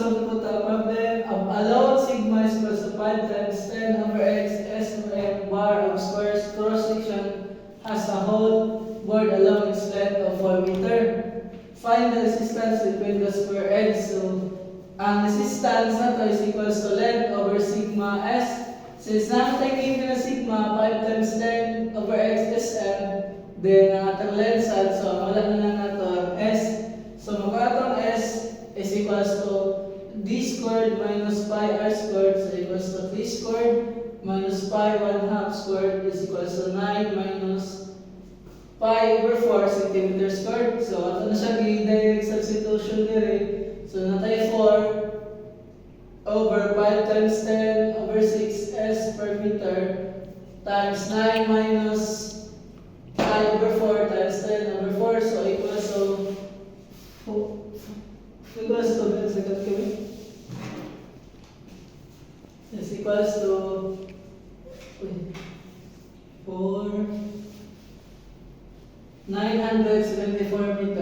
solve po the problem of allowed sigma is equals to 5 times 10 over x s to m bar of squares cross section has a whole board along its length of 4 meter. Find the resistance between the square edges. So, ang resistance na to is equals to length over sigma s. Since natin given na sigma 5 times 10 over x is m, then ang atong length sad, so wala na lang nato ang s. So magkatong s is equals to d squared minus pi r squared, so equals to 3 squared minus pi 1/2 squared is equals to 9 minus pi over 4 centimeter squared. So ato na siya gi-direct substitution dire. So natay 4 over 5 times 10 over 6 s per meter times 9 minus pi over 4 times 10 over 4, so equals to second kami is equals to 974 meters